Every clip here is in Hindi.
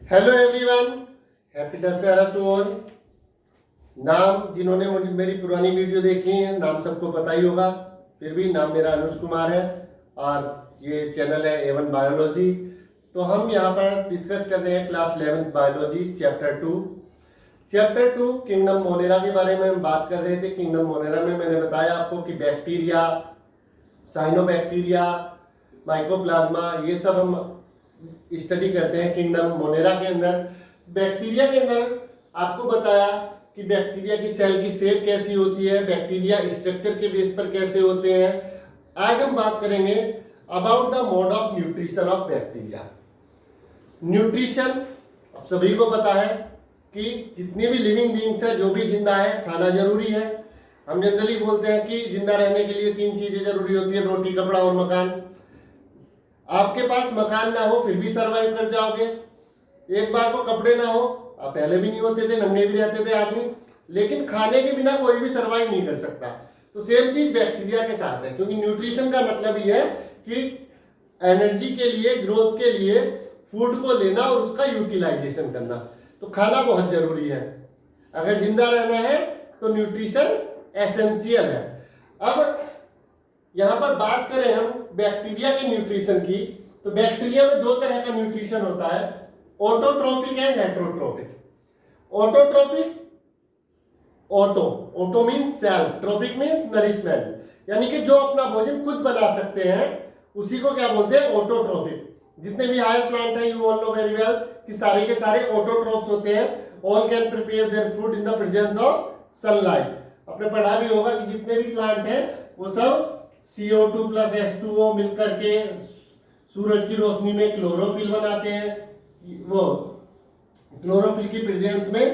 Hello everyone, happy Dussehra to all. नाम जिन्होंने मेरी पुरानी वीडियो देखी है नाम सबको पता ही होगा, फिर भी नाम मेरा अनुज कुमार है और ये चैनल है A1 बायोलॉजी। तो हम यहाँ पर डिस्कस कर रहे हैं class 11th biology chapter 2 kingdom Monera के बारे में हम बात कर रहे थे। किंगडम मोनेरा में मैंने बताया आपको कि बैक्टीरिया, साइनोबैक्टीरिया, माइकोप्लाज्मा, ये सब हम स्टडी करते हैं किंगडम मोनेरा के अंदर। बैक्टीरिया के अंदर आपको बताया कि बैक्टीरिया की सेल की शेप कैसी होती है, बैक्टीरिया स्ट्रक्चर के बेस पर कैसे होते हैं। आज हम बात करेंगे about the mode of nutrition of bacteria. Nutrition अब सभी को पता है कि जितनी भी लिविंग बीइंग्स है, जो भी जिंदा है, खाना जरूरी है। हम जनरली बोलते हैं कि जिंदा रहने के लिए 3 चीजें जरूरी होती है, रोटी, कपड़ा और मकान। आपके पास मकान ना हो फिर भी सरवाइव कर जाओगे, एक बार को कपड़े ना हो, आप पहले भी नहीं होते थे, नंगे भी रहते थे आदमी, लेकिन खाने के बिना कोई भी सरवाइव नहीं कर सकता। तो सेम चीज बैक्टीरिया के साथ है, क्योंकि न्यूट्रिशन का मतलब ये है कि एनर्जी के लिए, ग्रोथ के लिए फूड को लेना और उसका यूटिलाइजेशन करना। तो खाना बहुत जरूरी है, अगर जिंदा रहना है तो न्यूट्रिशन एसेंशियल है। अब यहां पर बात करें हम बैक्टीरिया के न्यूट्रिशन की, तो बैक्टीरिया में 2 तरह का न्यूट्रिशन होता है, autotrophic and heterotrophic. Autotrophic, auto means self, trophic means nourishment, यानी कि जो अपना भोजन खुद बना सकते हैं उसी को क्या बोलते हैं, ऑटोट्रोफिक। जितने भी हायर प्लांट हैं, you all know very well कि सारे के सारे ऑटोट्रोफ्स होते हैं। All can prepare their food in the presence of sunlight. आपने पढ़ा भी होगा कि जितने भी प्लांट हैं वो सब CO2 प्लस H2O मिलकर के सूरज की रोशनी में क्लोरोफिल बनाते हैं। वो क्लोरोफिल की प्रेजेंस में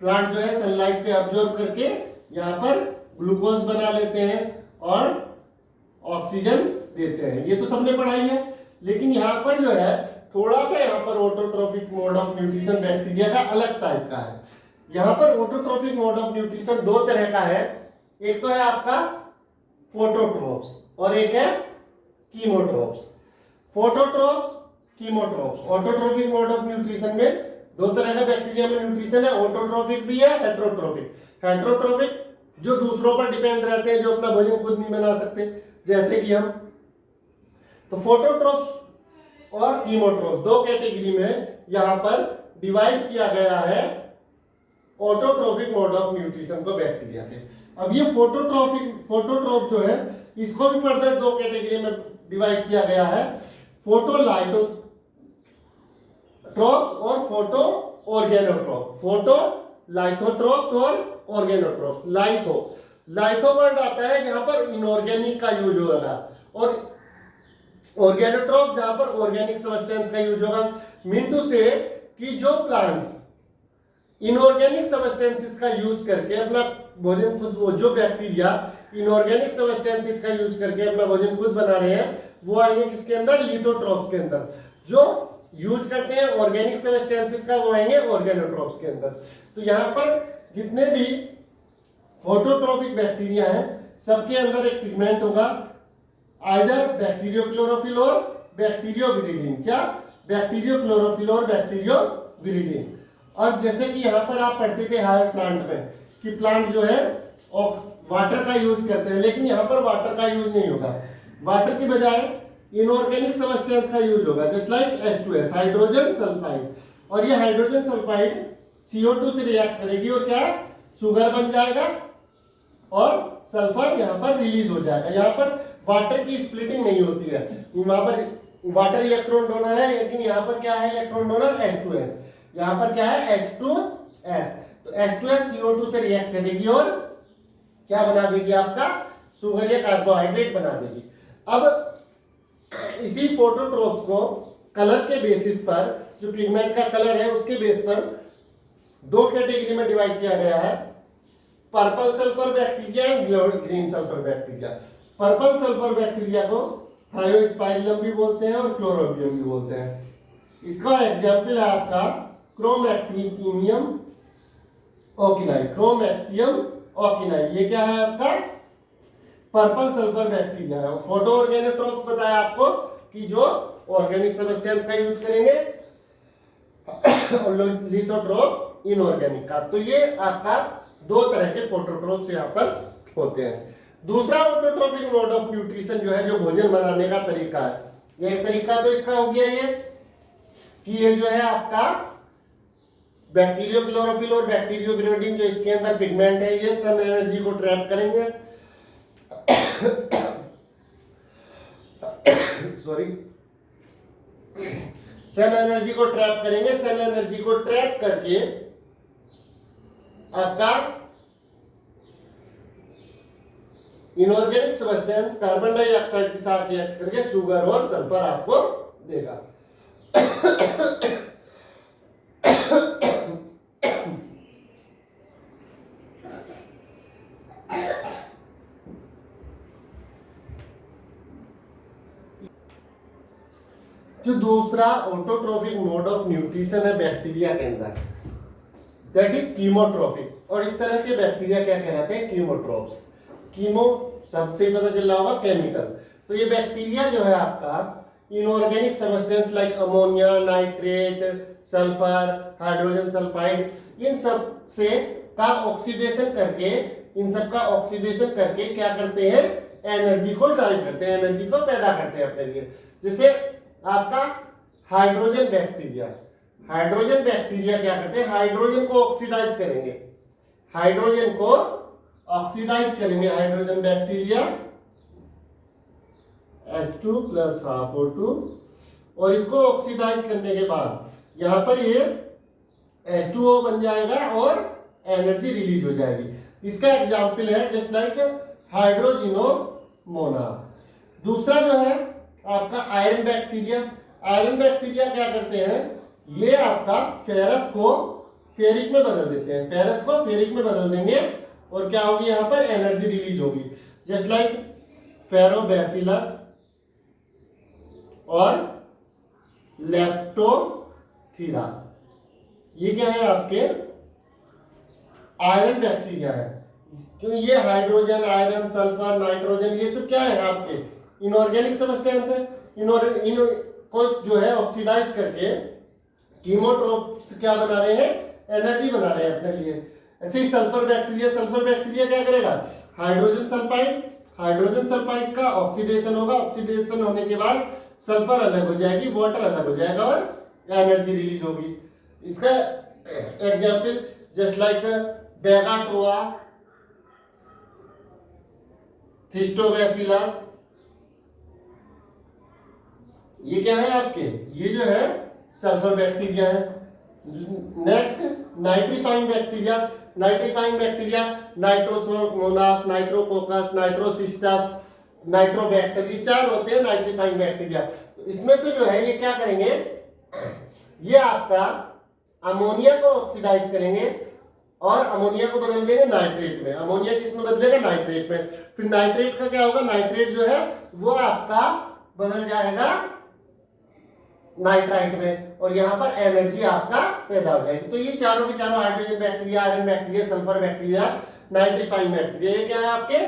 प्लांट जो है सनलाइट पे अब्जॉर्ब करके यहाँ पर ग्लूकोज बना लेते हैं और ऑक्सीजन देते हैं। ये तो सबने पढ़ाई है, लेकिन यहाँ पर जो है थोड़ा सा यहाँ पर autotrophic mode of nutrition bacteria का अलग टाइप का है। यहाँ पर ऑटोट्रोफिक मोड ऑफ न्यूट्रिशन 2 तरह का है, एक तो है आपका फोटोट्रोफ्स और एक है कीमोट्रोफ्स। फोटोट्रोफ्स, कीमोट्रोफ्स। ऑटोट्रोफिक मोड ऑफ न्यूट्रिशन में 2 तरह का बैक्टीरिया में न्यूट्रिशन है, ऑटोट्रोफिक भी है, हेटेरोट्रोफिक। हेटेरोट्रोफिक जो दूसरों पर डिपेंड रहते हैं, जो अपना भोजन खुद नहीं बना सकते, जैसे कि हम। तो फोटोट्रोफ्स और कीमोट्रोफ्स 2 कैटेगरी में यहां पर डिवाइड किया गया है ऑटोट्रोफिक मोड ऑफ न्यूट्रिशन को बैक्टीरिया के। अब ये फोटोट्रोफ जो है इसको भी फर्दर 2 कैटेगरी में डिवाइड किया गया है, फोटोलाइटोट्रोफ्स और फोटो ऑर्गेनोट्रोफ। फोटोलाइथोट्रोफ्स और ऑर्गेनोट्रोफ्स। लाइथो वर्ड आता है जहां पर इनऑर्गेनिक का यूज होगा, और ऑर्गेनोट्रोफ जहां पर ऑर्गेनिक सब्सटेंस का यूज होगा। मीन टू से कि जो प्लांट्स इनऑर्गेनिक सब्सटेंसेस का यूज करके अपना भोजन खुद, जो बैक्टीरिया इनऑर्गेनिक सब्सटेंसेस का यूज करके अपना भोजन खुद बना रहे हैं, वो आएंगे किसके अंदर, लिथोट्रोफ्स के अंदर। जो यूज करते हैं ऑर्गेनिक सब्सटेंसेस का, वो आएंगे ऑर्गेनोट्रोफ्स के अंदर। तो यहाँ पर जितने भी फोटोट्रोफिक बैक्टीरिया हैं सबके अंदर एक पिगमेंट होगा, आइदर बैक्टीरियोक्लोरोफिल और बैक्टीरियोविरिडिन। क्या, बैक्टीरियोक्लोरोफिल और बैक्टीरियोविरिडिन। और जैसे कि यहाँ पर आप पढ़ते थे हायर प्लांट में कि प्लांट जो है वाटर का यूज करते हैं, लेकिन यहाँ पर वाटर का यूज नहीं होगा, वाटर की बजाय इनऑर्गेनिक सब्सटेंस का यूज होगा, just like H2S, hydrogen sulphide. और ये हाइड्रोजन सल्फाइड CO2 से रिएक्ट करेगी और क्या, शुगर बन जाएगा और सल्फर यहाँ पर रिलीज हो जाएगा। यहाँ पर वाटर की स्प्लिटिंग नहीं होती है, वहां पर वाटर इलेक्ट्रॉन डोनर है, लेकिन यहाँ पर क्या है, इलेक्ट्रॉन डोनर H2S। यहाँ पर क्या है, H2S। तो H2S CO2 से रिएक्ट करेगी और क्या बना देगी, आपका शुगर या कार्बोहाइड्रेट बना देगी। अब इसी फोटोट्रोफ्स को कलर के बेसिस पर, जो पिगमेंट का कलर है उसके बेस पर 2 कैटेगरी में डिवाइड किया गया है, purple sulphur bacteria and green sulphur bacteria. Purple sulphur bacteria को थायोस्पाइरिलम भी बोलते हैं और क्लोरोबियम भी बोलते हैं। इसका एग्जाम्पल है आपका क्रोमैक्टिनियम ओकिनाई। क्रोमैक्टियम ओकिनाई, ये क्या है आपका, पर्पल सल्फर बैक्टीरिया है। फोटो ऑर्गेनोट्रोफ बताया आपको कि जो ऑर्गेनिक सब्सटेंस का यूज करेंगे और लिथोट्रोफ इनऑर्गेनिक का। तो ये आपका दो तरह के फोटोट्रोफ्स यहाँ पर होते हैं। दूसरा ऑटोट्रोफिक मोड ऑफ न्यूट्रिशन जो है, जो भोजन बनाने का तरीका है, एक तरीका तो इसका हो गया ये कि ये जो है आपका बैक्टीरियो क्लोरोफिल और बैक्टीरियो विरोडिन, जो इसके अंदर पिगमेंट है, ये सन एनर्जी को ट्रैप करेंगे सॉरी, सन एनर्जी को ट्रैप करेंगे। सन एनर्जी को ट्रैप करके आपका इनऑर्गेनिक सब्सटेंस कार्बन डाइऑक्साइड के साथ रिएक्ट करके शुगर और सल्फर आपको देगा। जो दूसरा ऑटोट्रोफिक मोड ऑफ न्यूट्रिशन है बैक्टीरिया के अंदर, दैट इज कीमोट्रोफिक। और इस तरह के बैक्टीरिया क्या कहलाते हैं? कीमोट्रोफ्स। कीमो सबसे पता चल रहा होगा केमिकल। तो ये बैक्टीरिया जो है आपका inorganic substance like ammonia, nitrate, sulphur, hydrogen sulphide, इन सब से का ऑक्सीडेशन करके, इन सब का ऑक्सीडेशन करके क्या करते हैं? एनर्जी को ड्राइव करते हैं, एनर्जी को पैदा करते हैं अपने लिए। जैसे आपका हाइड्रोजन बैक्टीरिया, हाइड्रोजन बैक्टीरिया क्या करते हैं? हाइड्रोजन को ऑक्सीडाइज करेंगे, हाइड्रोजन को ऑक्सीडाइज करेंगे। Hydrogen bacteria H2 plus half O2, और इसको ऑक्सीडाइज करने के बाद यहां पर ये H2O बन जाएगा और एनर्जी रिलीज हो जाएगी। इसका एग्जाम्पल है जस्ट लाइक हाइड्रोजिनोमोनास। दूसरा जो है आपका आयरन बैक्टीरिया। आयरन बैक्टीरिया क्या करते हैं? ये आपका फेरस को फेरिक में बदल देते हैं, फेरस को फेरिक में बदल देंगे और क्या होगी? यहां पर एनर्जी रिलीज होगी, जस्ट लाइक फेरोबैसिलस और लेप्टोथीरा। ये क्या है? आपके आयरन बैक्टीरिया है, क्योंकि ये हाइड्रोजन, आयरन, सल्फर, नाइट्रोजन, ये सब क्या है? आपके इनऑर्गेनिक सब्सटेंस है। इनको जो है ऑक्सीडाइज करके कीमोट्रोफ्स क्या बना रहे हैं? एनर्जी बना रहे हैं अपने लिए। ऐसे ही सल्फर बैक्टीरिया, सल्फर बैक्टीरिया क्या करेगा? हाइड्रोजन सल्फाइड, हाइड्रोजन सल्फाइड का ऑक्सीडेशन होगा, ऑक्सीडेशन होने के बाद सल्फर अलग हो जाएगी, वाटर अलग हो जाएगा और एनर्जी रिलीज होगी। इसका example just like beggiatoa, thiobacillus, ये क्या है आपके? ये जो है सल्फर बैक्टीरिया है। Next nitrifying bacteria. Nitrifying bacteria nitrosomonas, nitrococcus, nitrocystis, nitrobacter, ये चार होते हैं नाइट्रीफाइंग बैक्टीरिया। इसमें से जो है ये क्या करेंगे? ये आपका अमोनिया को ऑक्सीडाइज करेंगे और अमोनिया को बदल देंगे नाइट्रेट में। अमोनिया किस में बदलेगा? नाइट्रेट में। फिर नाइट्रेट का क्या होगा? नाइट्रेट जो है वो आपका बदल जाएगा नाइट्राइट में और यहाँ पर एनर्जी आपका पैदा हो जाएगी। तो ये चारों के चारों hydrogen bacteria, iron bacteria, sulphur bacteria, nitrifying bacteria, ये क्या है? आपके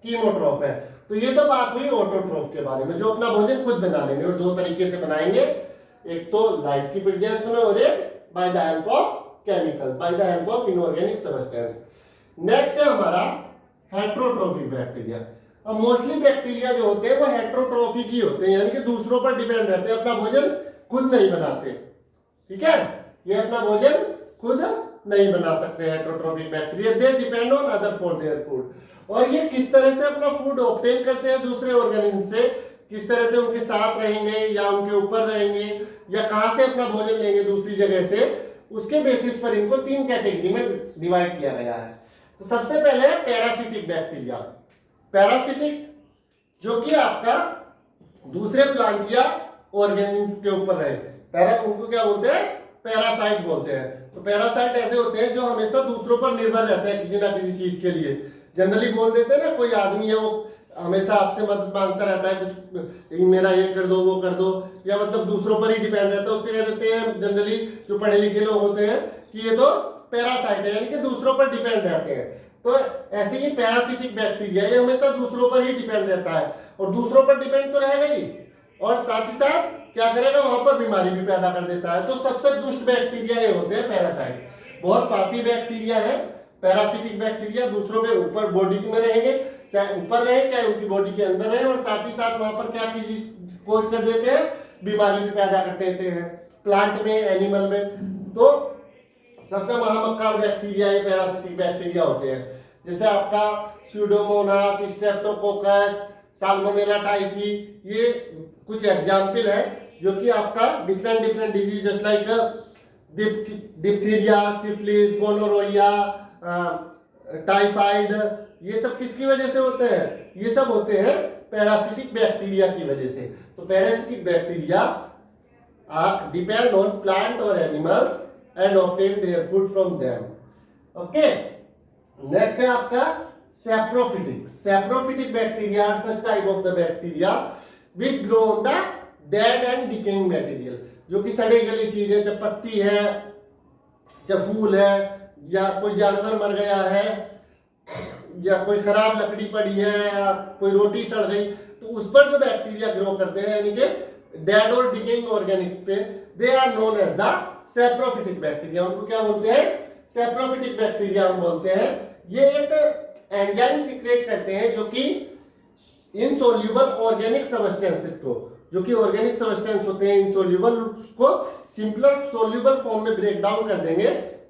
कीमोट्रोफ है। तो ये तो बात हुई ऑटोट्रोफ के बारे में, जो अपना भोजन खुद बना लेंगे और दो तरीके से बनाएंगे, एक तो लाइट की प्रेजेंस में और एक bye the help of chemical, bye the help of inorganic substance. Next है हमारा हेट्रोट्रोफिक बैक्टीरिया। अब मोस्टली बैक्टीरिया जो होते हैं वो हेट्रोट्रोफिक ही होते हैं, यानी कि दूसरों पर डिपेंड रहते हैं, अपना भोजन खुद नहीं बनाते। ठीक है, ये अपना भोजन खुद नहीं बना सकते heterotrophic bacteria, they depend on other for their food. और ये किस तरह से अपना फूड ऑब्टेन करते हैं दूसरे ऑर्गेनिज्म से, किस तरह से उनके साथ रहेंगे या उनके ऊपर रहेंगे या कहां से अपना भोजन लेंगे दूसरी जगह से, उसके बेसिस पर इनको तीन कैटेगरी में डिवाइड किया गया है। तो सबसे पहले है पैरासिटिक बैक्टीरिया। पैरासिटिक जो कि आपका दूसरे प्लांट या ऑर्गेनिज्म के ऊपर रहे, उनको क्या बोलते हैं? पैरासाइट बोलते हैं। तो पैरासाइट ऐसे होते हैं जो हमेशा दूसरों पर निर्भर रहते हैं किसी ना किसी चीज के लिए। जनरली बोल देते हैं ना, कोई आदमी है वो हमेशा आपसे मदद मांगता रहता है, कुछ मेरा ये कर दो, वो कर दो, या मतलब दूसरों पर ही डिपेंड रहता है, उसके कह देते हैं जनरली जो पढ़े लिखे लोग होते हैं कि ये तो पैरासाइट है, यानी कि दूसरों पर डिपेंड रहते हैं। तो ऐसे ही पैरासिटिक बैक्टीरिया ये हमेशा दूसरों पर ही डिपेंड रहता है और दूसरों पर डिपेंड तो रहेगा ही, और साथ ही साथ क्या करेगा, वहां पर बीमारी भी पैदा कर देता है। तो सबसे दुष्ट बैक्टीरिया ये होते हैं पैरासाइट। बहुत पापी बैक्टीरिया है पैरासिटिक बैक्टीरिया, दूसरों के ऊपर बॉडी में रहेंगे, चाहे ऊपर रहे चाहे उनकी बॉडी के अंदर रहे, और साथ ही साथ वहां पर क्या कोज कर देते हैं, बीमारी भी पैदा कर देते हैं प्लांट में, एनिमल में। तो सबसे महामक्कार बैक्टीरिया ये पैरासिटिक बैक्टीरिया होते हैं, जैसे आपका स्यूडोमोनास, स्ट्रेप्टोकोकस, साल्मोनेला टाइफी, ये कुछ एग्जाम्पल है जो कि आपका different different disease just like diphtheria, syphilis, gonorrhoea, typhoid, ये सब किसकी वजह से होते हैं, ये सब होते हैं पैरासिटिक बैक्टीरिया की वजह से। तो parasitic bacteria depend on plant और animals and obtain their food from them. Okay, next है आपका saprophytic. Saprophytic bacteria are such type of the bacteria which grow on the dead and decaying material, जो कि सड़ी गली चीज है, जब पत्ती है, जब फूल है, या कोई जानवर मर गया है, या कोई खराब लकड़ी पड़ी है, या कोई रोटी सड़ गई, तो उस पर जो बैक्टीरिया ग्रो करते हैं यानी कि डेड और डिकेइंग ऑर्गेनिक्स पे, they are known as the saprophytic bacteria. उनको क्या बोलते हैं, सैप्रोफिटिक बैक्टीरिया हम बोलते हैं। ये एक एंजाइम सीक्रेट करते हैं जो कि इनसोल्यूबल ऑर्गेनिक सब्सटेंसेस को, जो कि ऑर्गेनिक सब्सटेंस होते हैं इनसोल्यूबल, उसको सिंपलर सोल्यूबल फॉर्म में ब्रेक डाउन कर देंगे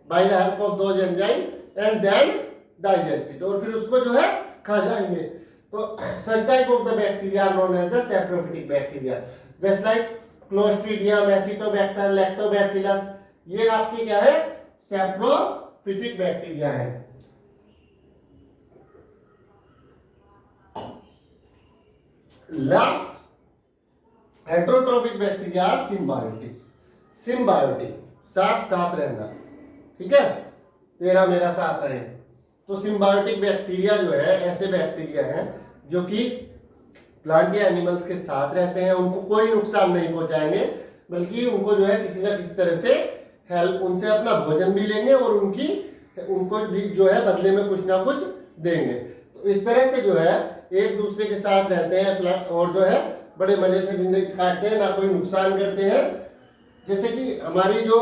by the help of those enzyme and then digest it, और फिर उसको जो है खा जाएंगे। तो such type of the bacteria known as the saprophytic bacteria, just like clostridium, acetobacter, lactobacillus, ये आपकी क्या है, सैप्रोफिटिक बैक्टीरिया है। Last heterotrophic bacteria symbiotic. Symbiotic, साथ साथ रहना, ठीक है, तेरा मेरा साथ रहे। तो सिम्बायोटिक बैक्टीरिया जो है ऐसे बैक्टीरिया हैं जो कि प्लांट या एनिमल्स के साथ रहते हैं, उनको कोई नुकसान नहीं पहुंचाएंगे, बल्कि उनको जो है किसी ना किसी तरह से हेल्प, उनसे अपना भोजन भी लेंगे और उनको भी जो है बदले में कुछ ना कुछ देंगे। तो इस तरह से जो है एक दूसरे के साथ रहते हैं प्लांट, और जो है बड़े मजे से जिंदगी काटते हैं, ना कोई नुकसान करते हैं। जैसे कि हमारी जो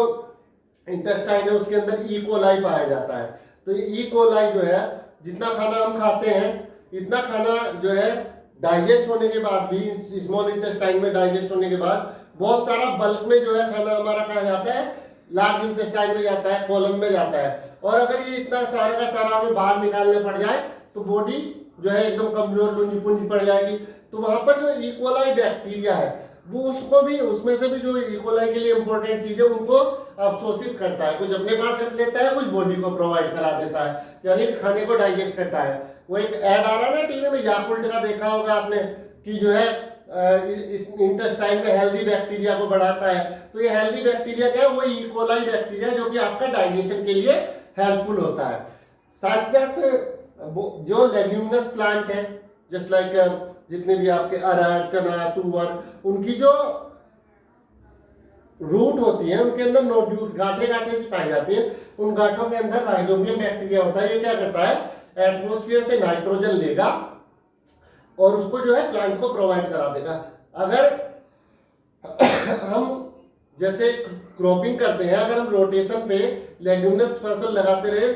इंटेस्टाइन है उसके अंदर ई कोलाई पाया जाता है, तो ये ई कोलाई जो है, जितना खाना हम खाते हैं इतना खाना जो है डाइजेस्ट होने के बाद भी, स्मॉल इंटेस्टाइन में डाइजेस्ट होने के बाद बहुत सारा बल्क में जो है खाना हमारा कहाँ जाता है, लार्ज इंटेस्टाइन में जाता है, कोलन में जाता है। और अगर ये इतना सारा का सारा हमें बाहर निकालने पड़ जाए तो बॉडी जो है एकदम कमजोर लुंजी पुंजी पड़ जाएगी। तो वहां पर जो इकोलाई बैक्टीरिया है वो उसको भी, उसमें से भी जो इकोलाई के लिए इंपॉर्टेंट चीज है उनको अवशोषित करता है, कुछ अपने पास रख लेता है, कुछ बॉडी को प्रोवाइड करा देता है, यानी खाने को डाइजेस्ट करता है। वो एक ऐड आ रहा है ना टीवी में, याकुल्ट का, देखा होगा आपने, कि जो है इस इंटेस्टाइन में हेल्दी बैक्टीरिया को बढ़ाता है। तो ये हेल्दी बैक्टीरिया क्या है, वो इकोलाई बैक्टीरिया जो कि आपका डाइजेशन के लिए हेल्पफुल होता है। साथ साथ जो लेग्यूमिनस प्लांट है, जस्ट लाइक जितने भी आपके अरहर, चना, तुअर, उनकी जो रूट होती है उनके अंदर नोड्यूल्स, गांठे गांठे से पाई जाती है, उन गांठों के अंदर राइजोबियम बैक्टीरिया होता है। ये क्या करता है, एटमॉस्फेयर से नाइट्रोजन लेगा और उसको जो है प्लांट को प्रोवाइड करा देगा। अगर हम जैसे क्रॉपिंग करते हैं, अगर हम रोटेशन पे लेग्यूमिनस फसल लगाते रहे,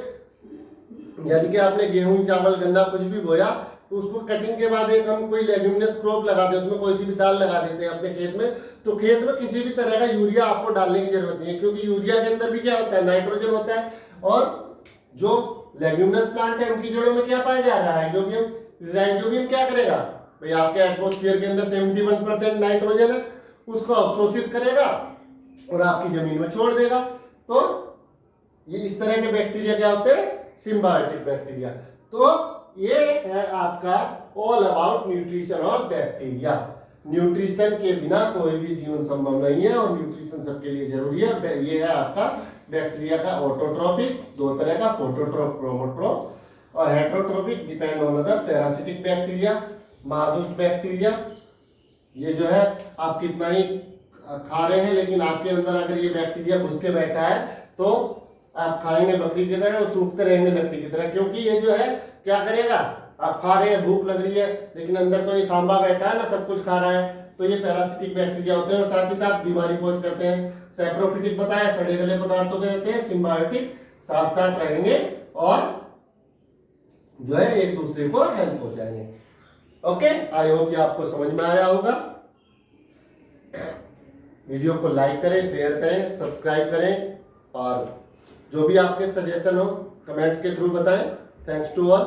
यानी कि आपने गेहूं, चावल, गन्ना कुछ भी बोया, तो उसको कटिंग के बाद एक हम कोई लेग्यूमिनस क्रॉप लगा दे, उसमें कोई सी भी दाल लगा देते हैं अपने खेत में, तो खेत में किसी भी तरह का यूरिया आपको डालने की जरूरत नहीं है, क्योंकि यूरिया के अंदर भी क्या होता है, नाइट्रोजन होता है। और जो लेग्यूमिनस प्लांट है उनकी जड़ों में क्या पाया जा रहा है, राइजोबियम क्या करेगा भाई, आपके एटमॉस्फेयर के अंदर 71% नाइट्रोजन है, उसको अवशोषित करेगा और आपकी जमीन में छोड़ देगा। तो ये इस तरह के बैक्टीरिया क्या होते हैं, सिम्बायोटिक बैक्टीरिया। तो ये है आपका all about nutrition of bacteria. Nutrition के बिना कोई भी जीवन संभव नहीं है और न्यूट्रिशन सबके लिए जरूरी है। ये है आपका बैक्टीरिया का ऑटोट्रोफिक, दो तरह का, फोटोट्रोफ, क्रोमोट्रोफ, और heterotrophic, depend on other parasitic bacteria, महादुष्ट बैक्टीरिया। ये जो है आप कितना ही खा रहे हैं, लेकिन आपके अंदर अगर ये बैक्टीरिया घुस के बैठा है तो आप खाएंगे बकरी की तरह और सूखते रहेंगे लकड़ी की तरह, क्योंकि ये जो है क्या करेगा, आप खा रहे हैं, भूख लग रही है, लेकिन अंदर तो ये सांबा बैठा है ना, सब कुछ खा रहा है, तो ये पैरासिटिक बैक्टीरिया होते हैं और साथ ही साथ बीमारी कॉज करते हैं। सैप्रोफिटिक बताया, सड़े गले पदार्थों के रहते हैं। सिम्बायोटिक साथ साथ रहेंगे और जो है एक दूसरे को हेल्प हो जाएंगे। ओके, आई होप ये आपको समझ में आया होगा। वीडियो को लाइक करें, शेयर करें, सब्सक्राइब करें और जो भी आपके सजेशन हो कमेंट्स के थ्रू बताएं। Thanks to all.